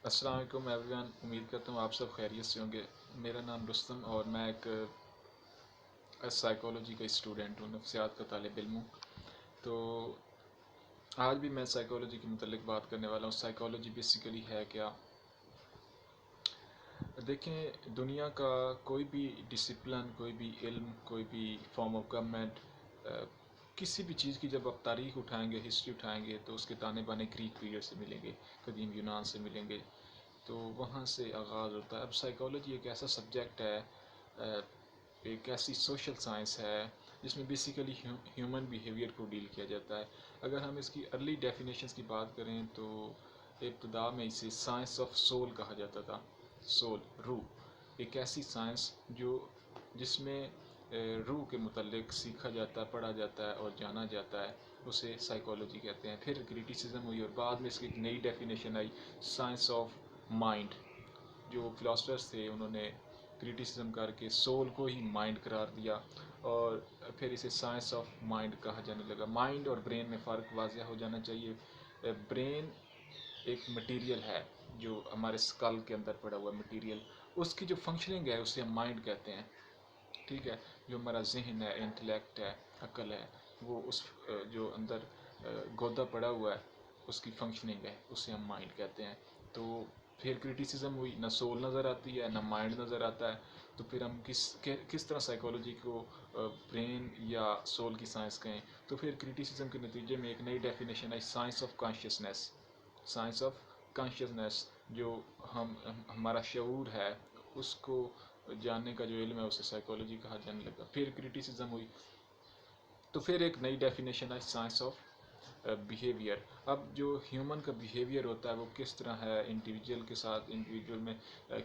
अस्सलाम वालेकुम एवरीवन। उम्मीद करता हूँ आप सब खैरियत से होंगे। मेरा नाम रुस्तम और मैं एक साइकोलॉजी का स्टूडेंट हूँ, नफ्सियात का तालिब इल्म हूँ। तो आज भी मैं साइकोलॉजी के मुतल्लिक बात करने वाला हूँ। साइकोलॉजी बेसिकली है क्या? देखें, दुनिया का कोई भी डिसिप्लिन, कोई भी इल्म, कोई भी फॉर्म ऑफ गवर्नमेंट, किसी भी चीज़ की जब आप तारीख उठाएंगे, हिस्ट्री उठाएंगे, तो उसके ताने बाने ग्रीक पीरियड से मिलेंगे, कदीम यूनान से मिलेंगे। तो वहाँ से आगाज़ होता है। अब साइकोलॉजी एक ऐसा सब्जेक्ट है, एक ऐसी सोशल साइंस है जिसमें बेसिकली ह्यूमन बिहेवियर को डील किया जाता है। अगर हम इसकी अर्ली डेफिनेशंस की बात करें तो इब्तदा में इसे साइंस ऑफ सोल कहा जाता था। सोल, रूह, एक ऐसी साइंस जिसमें रूह के मुतल्लिक सीखा जाता है, पढ़ा जाता है और जाना जाता है, उसे साइकोलॉजी कहते हैं। फिर क्रिटिसिज्म हुई और बाद में इसकी एक नई definition I, science of mind. जो फिलोसफर्स थे उन्होंने क्रिटिसिज्म करके सोल को ही माइंड करार दिया और फिर इसे साइंस ऑफ माइंड कहा जाने लगा। माइंड और ब्रेन में फ़र्क वाज़ेह हो जाना चाहिए। ब्रेन एक मटेरियल है जो हमारे स्कल के अंदर पड़ा हुआ मटेरियल, उसकी जो फंक्शनिंग है उसे हम माइंड कहते हैं। ठीक है, जो हमारा जहन है, इंटेलेक्ट है, अकल है, वो उस जो अंदर गोदा पड़ा हुआ है उसकी फंक्शनिंग है, उसे हम माइंड कहते हैं। तो फिर क्रिटिसिज्म हुई, ना सोल नज़र आती है ना माइंड नज़र आता है, तो फिर हम किस तरह साइकोलॉजी को ब्रेन या सोल की साइंस कहें। तो फिर क्रिटिसिज्म के नतीजे में एक नई definition I, science of consciousness. Science of consciousness, जो हमारा शऊर है उसको जानने का जो इल्म है उसे साइकोलॉजी कहा जाने लगा। फिर क्रिटिसिज्म हुई तो फिर एक नई definition I, science of behaviour. अब जो ह्यूमन का बिहेवियर होता है वो किस तरह है, इंडिविजुअल के साथ, इंडिविजुअल में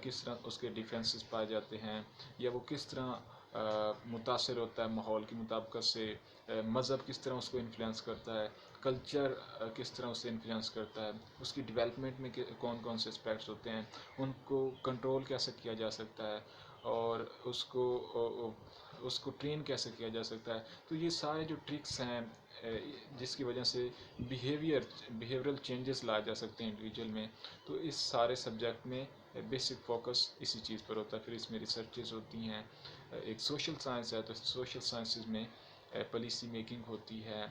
किस तरह उसके डिफरेंसेस पाए जाते हैं, या वो किस तरह मुतासर होता है माहौल की मुताबिकत से, मज़हब किस तरह उसको इन्फ्लुएंस करता है, कल्चर किस तरह उसे इन्फ्लुएंस करता है, उसकी डेवलपमेंट में कौन कौन से एस्पेक्ट्स होते हैं, उनको कंट्रोल कैसे किया जा सकता है और उसको ट्रेन कैसे किया जा सकता है। तो ये सारे जो ट्रिक्स हैं जिसकी वजह से बिहेवियरल चेंजेस लाए जा सकते हैं इंडिविजुअल में, तो इस सारे सब्जेक्ट में बेसिक फोकस इसी चीज़ पर होता है। फिर इसमें रिसर्चेस होती हैं। एक सोशल साइंस है तो सोशल साइंसेस में पॉलिसी मेकिंग होती है।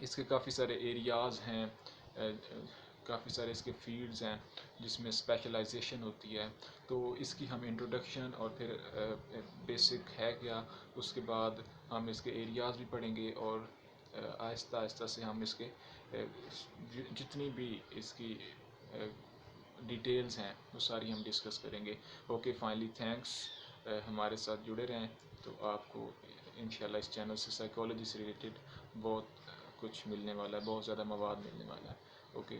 इसके काफ़ी सारे एरियाज़ हैं, काफ़ी सारे इसके फील्ड्स हैं जिसमें स्पेशलाइजेशन होती है। तो इसकी हम इंट्रोडक्शन और फिर बेसिक है क्या, उसके बाद हम इसके एरियाज़ भी पढ़ेंगे और आहिस्ता आहिस्ता से हम इसके जितनी भी इसकी डिटेल्स हैं वो सारी हम डिस्कस करेंगे। ओके, फाइनली थैंक्स, हमारे साथ जुड़े रहें। तो आपको इंशाल्लाह इस चैनल से साइकोलॉजी से रिलेटेड बहुत कुछ मिलने वाला है, बहुत ज़्यादा मवाद मिलने वाला है। ओके।